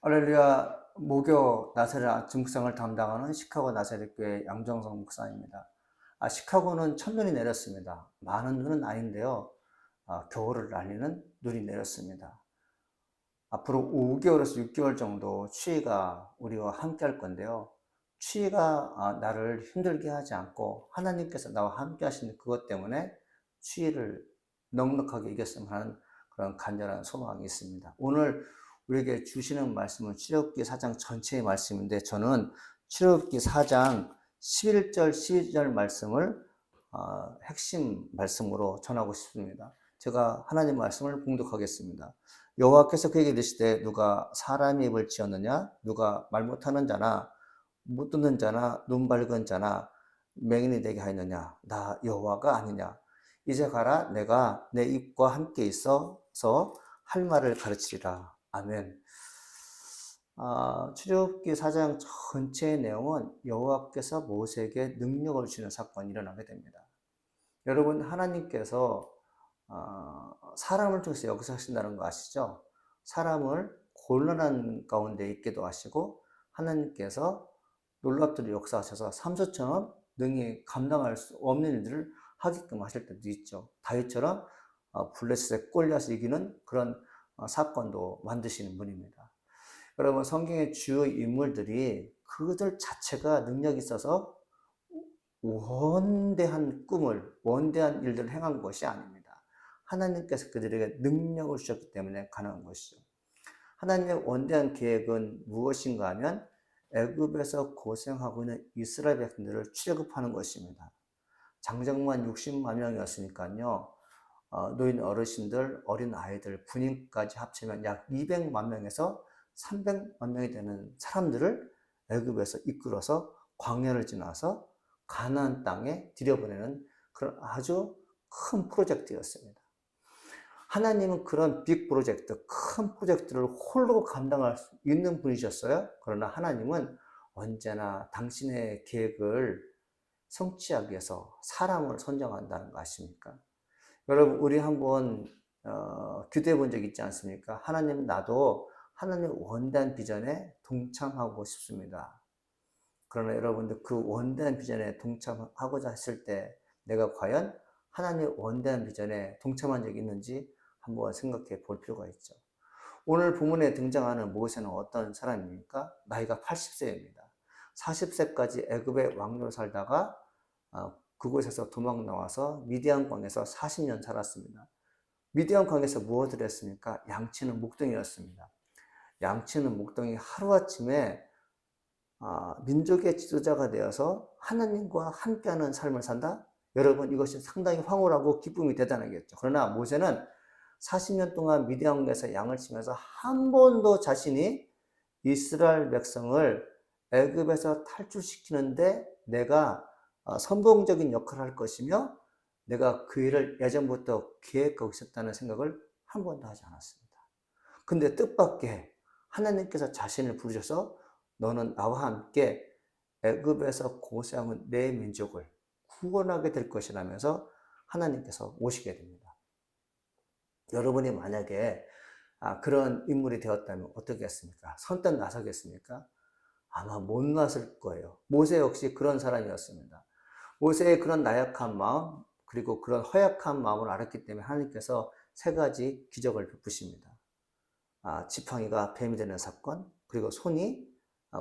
할렐루야. 목요 나사렛 아침 묵상을 담당하는 시카고 나사렛교회 양정성 목사입니다. 시카고는 첫눈이 내렸습니다. 많은 눈은 아닌데요. 겨울을 알리는 눈이 내렸습니다. 앞으로 5개월에서 6개월 정도 추위가 우리와 함께 할 건데요. 추위가 나를 힘들게 하지 않고 하나님께서 나와 함께 하시는 그것 때문에 추위를 넉넉하게 이겼으면 하는 그런 간절한 소망이 있습니다. 오늘 우리에게 주시는 말씀은 출애굽기 4장 전체의 말씀인데, 저는 출애굽기 4장 11절 12절 말씀을 핵심 말씀으로 전하고 싶습니다. 제가 하나님 말씀을 봉독하겠습니다. 여호와께서 그에게 이르시되 누가 사람의 입을 지었느냐? 누가 말 못하는 자나 못 듣는 자나 눈 밝은 자나 맹인이 되게 하였느냐? 나 여호와가 아니냐? 이제 가라. 내가 내 입과 함께 있어서 할 말을 가르치리라. 아멘. 출애굽기 4장 전체의 내용은 여호와께서 모세에게 능력을 주는 사건이 일어나게 됩니다. 여러분, 하나님께서 사람을 통해서 역사하신다는 거 아시죠? 사람을 곤란한 가운데 있게도 하시고, 하나님께서 놀랍도록 역사하셔서 삼소처럼 능히 감당할 수 없는 일들을 하게끔 하실 때도 있죠. 다윗처럼 블레셋의 골리앗을 이기는 그런 사건도 만드시는 분입니다. 여러분, 성경의 주요 인물들이 그들 자체가 능력이 있어서 원대한 꿈을, 원대한 일들을 행한 것이 아닙니다. 하나님께서 그들에게 능력을 주셨기 때문에 가능한 것이죠. 하나님의 원대한 계획은 무엇인가 하면 애굽에서 고생하고 있는 이스라엘 백성들을 출애굽하는 것입니다. 장정만 60만 명이었으니까요. 노인 어르신들, 어린 아이들, 군인까지 합치면 약 200만 명에서 300만 명이 되는 사람들을 애굽에서 이끌어서 광야를 지나서 가나안 땅에 들여보내는 그런 아주 큰 프로젝트였습니다. 하나님은 그런 빅 프로젝트, 큰 프로젝트를 홀로 감당할 수 있는 분이셨어요. 그러나 하나님은 언제나 당신의 계획을 성취하기 위해서 사람을 선정한다는 거 아십니까? 여러분, 우리 한번 기도해 본 적 있지 않습니까? 하나님, 나도 하나님의 원대한 비전에 동참하고 싶습니다. 그러나 여러분들, 그 원대한 비전에 동참하고자 했을 때 내가 과연 하나님의 원대한 비전에 동참한 적이 있는지 한번 생각해 볼 필요가 있죠. 오늘 본문에 등장하는 모세는 어떤 사람입니까? 나이가 80세입니다. 40세까지 애굽의 왕으로 살다가 그곳에서 도망 나와서 미디안 광에서 40년 살았습니다. 미디안 광에서 무엇을 했습니까? 양치는 목동이었습니다. 양치는 목동이 하루아침에 민족의 지도자가 되어서 하나님과 함께하는 삶을 산다? 여러분, 이것이 상당히 황홀하고 기쁨이 대단하겠죠. 그러나 모세는 40년 동안 미디안에서 양을 치면서 한 번도 자신이 이스라엘 백성을 애굽에서 탈출시키는데 내가 선봉적인 역할을 할 것이며 내가 그 일을 예전부터 계획하고 있었다는 생각을 한 번도 하지 않았습니다. 근데 뜻밖의 하나님께서 자신을 부르셔서 너는 나와 함께 애굽에서 고생하는 내 민족을 구원하게 될 것이라면서 하나님께서 오시게 됩니다. 여러분이 만약에 그런 인물이 되었다면 어떻게 했습니까? 선뜻 나서겠습니까? 아마 못 나설 거예요. 모세 역시 그런 사람이었습니다. 모세의 그런 나약한 마음, 그리고 그런 허약한 마음을 알았기 때문에 하나님께서 세 가지 기적을 베푸십니다. 지팡이가 뱀이 되는 사건, 그리고 손이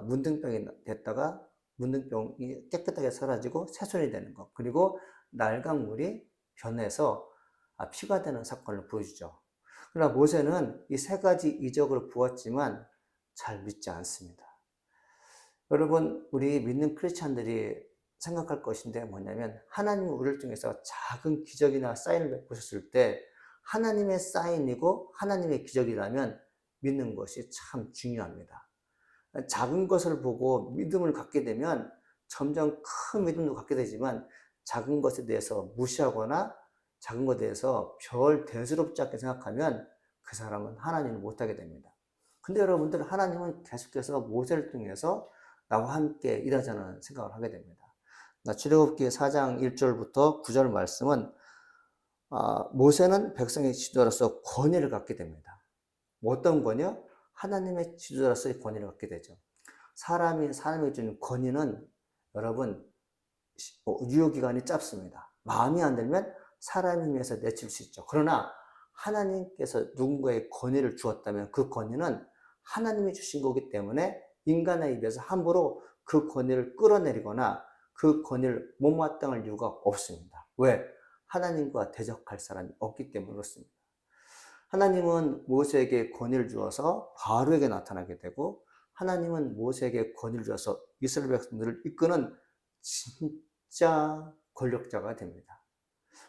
문둥병이 됐다가 문둥병이 깨끗하게 사라지고 새손이 되는 것, 그리고 날강물이 변해서 피가 되는 사건을 보여주죠. 그러나 모세는 이 세 가지 이적을 보았지만 잘 믿지 않습니다. 여러분, 우리 믿는 크리스찬들이 생각할 것인데 뭐냐면, 하나님은 우리를 통해서 작은 기적이나 사인을 베푸셨을 때 하나님의 사인이고 하나님의 기적이라면 믿는 것이 참 중요합니다. 작은 것을 보고 믿음을 갖게 되면 점점 큰 믿음도 갖게 되지만, 작은 것에 대해서 무시하거나 작은 것에 대해서 별 대수롭지 않게 생각하면 그 사람은 하나님을 못하게 됩니다. 근데 여러분들, 하나님은 계속해서 모세를 통해서 나와 함께 일하자는 생각을 하게 됩니다. 출애굽기 4장 1절부터 9절 말씀은 모세는 백성의 지도자로서 권위를 갖게 됩니다. 어떤 권위요? 하나님의 지도자로서의 권위를 갖게 되죠. 사람이 주는 권위는 여러분 유효기간이 짧습니다. 마음에 안 들면 사람에 의해서 내칠 수 있죠. 그러나 하나님께서 누군가의 권위를 주었다면 그 권위는 하나님이 주신 거기 때문에 인간에 의해서 함부로 그 권위를 끌어내리거나 그 권위를 못마땅할 이유가 없습니다. 왜? 하나님과 대적할 사람이 없기 때문에 그렇습니다. 하나님은 모세에게 권위를 주어서 바로에게 나타나게 되고, 하나님은 모세에게 권위를 주어서 이스라엘 백성들을 이끄는 진짜 권력자가 됩니다.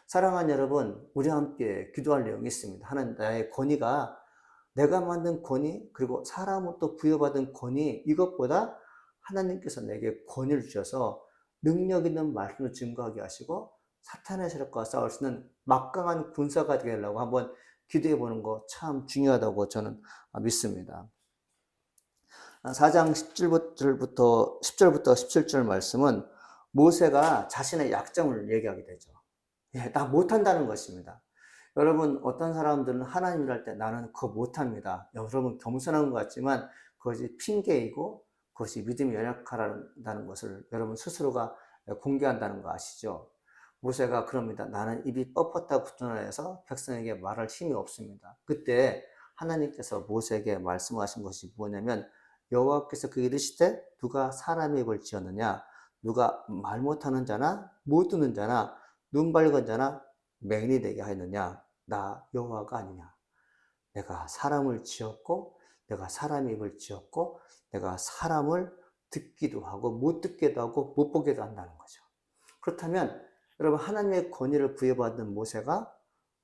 사랑하는 여러분, 우리와 함께 기도할 내용이 있습니다. 하나님, 나의 권위가 내가 만든 권위, 그리고 사람으로부터 부여받은 권위, 이것보다 하나님께서 내게 권위를 주셔서 능력 있는 말씀을 증거하게 하시고 사탄의 세력과 싸울 수 있는 막강한 군사가 되게 하려고 한번 기도해 보는 거 참 중요하다고 저는 믿습니다. 4장 10절부터 17절 말씀은 모세가 자신의 약점을 얘기하게 되죠. 나 못한다는 것입니다. 여러분, 어떤 사람들은 하나님을 할 때 나는 그거 못합니다. 여러분, 겸손한 것 같지만 그것이 핑계이고 그것이 믿음이 연약하다는 것을 여러분 스스로가 공개한다는 거 아시죠? 모세가 그럽니다. 나는 입이 뻣뻣하고 굳건하여서 백성에게 말할 힘이 없습니다. 그때 하나님께서 모세에게 말씀하신 것이 뭐냐면, 여호와께서 그에게 이르시되 누가 사람의 입을 지었느냐, 누가 말 못하는 자나 못 듣는 자나 눈 밝은 자나 맹인이 되게 하였느냐, 나 여호와가 아니냐. 내가 사람을 지었고 내가 사람의 입을 지었고 내가 사람을 듣기도 하고 못 듣게도 하고 못 보게도 한다는 거죠. 그렇다면 여러분, 하나님의 권위를 부여받은 모세가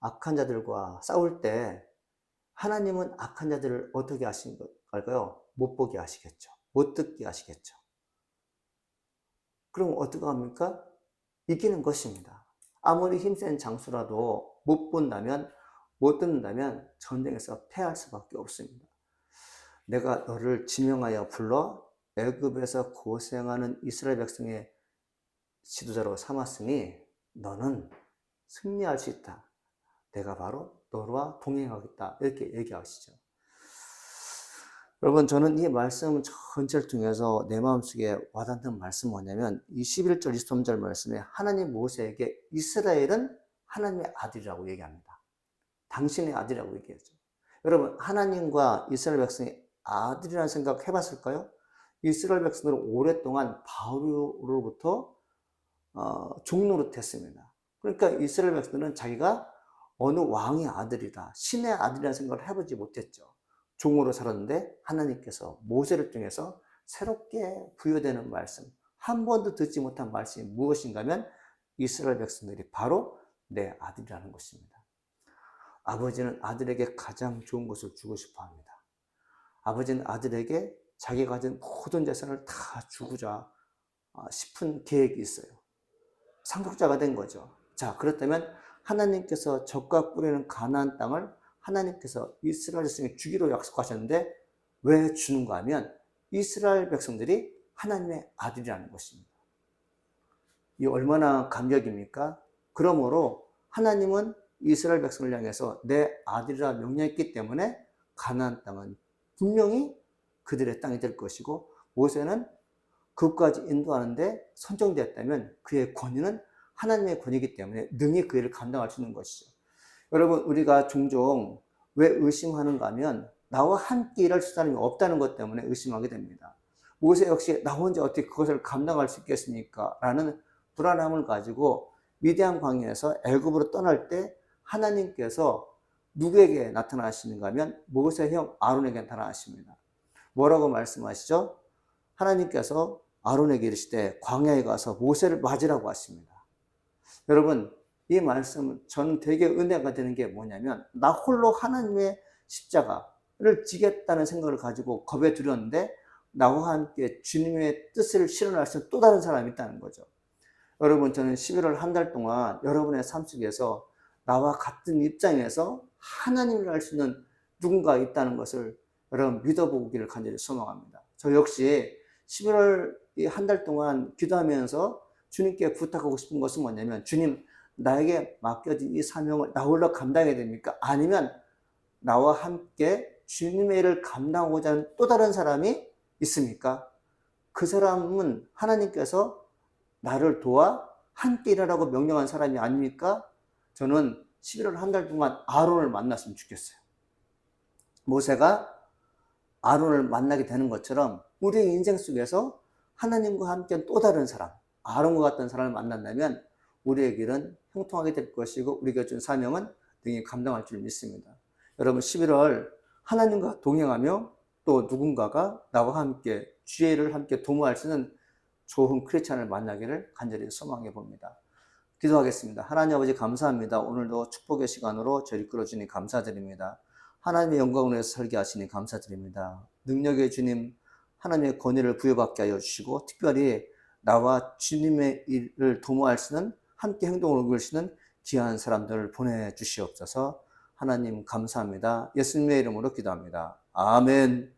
악한 자들과 싸울 때 하나님은 악한 자들을 어떻게 하신 걸까요? 못 보게 하시겠죠. 못 듣게 하시겠죠. 그럼 어떻게 합니까? 이기는 것입니다. 아무리 힘센 장수라도 못 본다면, 못 듣는다면 전쟁에서 패할 수밖에 없습니다. 내가 너를 지명하여 불러 애굽에서 고생하는 이스라엘 백성의 지도자로 삼았으니 너는 승리할 수 있다. 내가 바로 너와 동행하겠다. 이렇게 얘기하시죠. 여러분, 저는 이 말씀 전체를 통해서 내 마음속에 와닿는 말씀은 뭐냐면, 이 11절, 23절 말씀에 하나님 모세에게 이스라엘은 하나님의 아들이라고 얘기합니다. 당신의 아들이라고 얘기하죠. 여러분, 하나님과 이스라엘 백성의 아들이라는 생각 해봤을까요? 이스라엘 백성들은 오랫동안 바로로부터 종노릇했습니다. 그러니까 이스라엘 백성들은 자기가 어느 왕의 아들이다, 신의 아들이라는 생각을 해보지 못했죠. 종으로 살았는데 하나님께서 모세를 통해서 새롭게 부여되는 말씀, 한 번도 듣지 못한 말씀이 무엇인가 하면 이스라엘 백성들이 바로 내 아들이라는 것입니다. 아버지는 아들에게 가장 좋은 것을 주고 싶어 합니다. 아버지는 아들에게 자기가 가진 모든 재산을 다 주고자 싶은 계획이 있어요. 상속자가 된 거죠. 자, 그렇다면 하나님께서 적과 꿀에는 가나안 땅을 하나님께서 이스라엘 백성에게 주기로 약속하셨는데 왜 주는가 하면 이스라엘 백성들이 하나님의 아들이라는 것입니다. 이 얼마나 감격입니까? 그러므로 하나님은 이스라엘 백성을 향해서 내 아들이라 명령했기 때문에 가나안 땅은 분명히 그들의 땅이 될 것이고, 모세는 그것까지 인도하는데 선정되었다면 그의 권위는 하나님의 권위이기 때문에 능히 그 일을 감당할 수 있는 것이죠. 여러분, 우리가 종종 왜 의심하는가 하면 나와 함께 일할 사람이 없다는 것 때문에 의심하게 됩니다. 모세 역시 나 혼자 어떻게 그것을 감당할 수 있겠습니까? 라는 불안함을 가지고 미디안 광야에서 애굽으로 떠날 때 하나님께서 누구에게 나타나시는가 하면 모세 형 아론에게 나타나십니다. 뭐라고 말씀하시죠? 하나님께서 아론에게 이르시되 광야에 가서 모세를 맞으라고 하십니다. 여러분, 이 말씀은 저는 되게 은혜가 되는 게 뭐냐면, 나 홀로 하나님의 십자가를 지겠다는 생각을 가지고 겁에 두렸는데 나와 함께 주님의 뜻을 실현할 수 있는 또 다른 사람이 있다는 거죠. 여러분, 저는 11월 한 달 동안 여러분의 삶 속에서 나와 같은 입장에서 하나님을 알 수 있는 누군가 있다는 것을 여러분 믿어보기를 간절히 소망합니다. 저 역시 11월 한 달 동안 기도하면서 주님께 부탁하고 싶은 것은 뭐냐면, 주님, 나에게 맡겨진 이 사명을 나 홀로 감당해야 됩니까? 아니면 나와 함께 주님의 일을 감당하고자 하는 또 다른 사람이 있습니까? 그 사람은 하나님께서 나를 도와 함께 일하라고 명령한 사람이 아닙니까? 저는 11월 한 달 동안 아론을 만났으면 좋겠어요. 모세가 아론을 만나게 되는 것처럼 우리의 인생 속에서 하나님과 함께 또 다른 사람, 아론과 같은 사람을 만난다면 우리의 길은 형통하게 될 것이고 우리가 준 사명은 능히 감당할 줄 믿습니다. 여러분 11월 하나님과 동행하며 또 누군가가 나와 함께 주의 일을 함께 도모할 수 있는 좋은 크리스찬을 만나기를 간절히 소망해 봅니다. 기도하겠습니다. 하나님 아버지 감사합니다. 오늘도 축복의 시간으로 저를 이끌어주니 감사드립니다. 하나님의 영광을 위해서 설계하시니 감사드립니다. 능력의 주님, 하나님의 권위를 부여받게 하여 주시고 특별히 나와 주님의 일을 도모할 수 있는 함께 행동을 옮기시는 귀한 사람들을 보내주시옵소서. 하나님 감사합니다. 예수님의 이름으로 기도합니다. 아멘.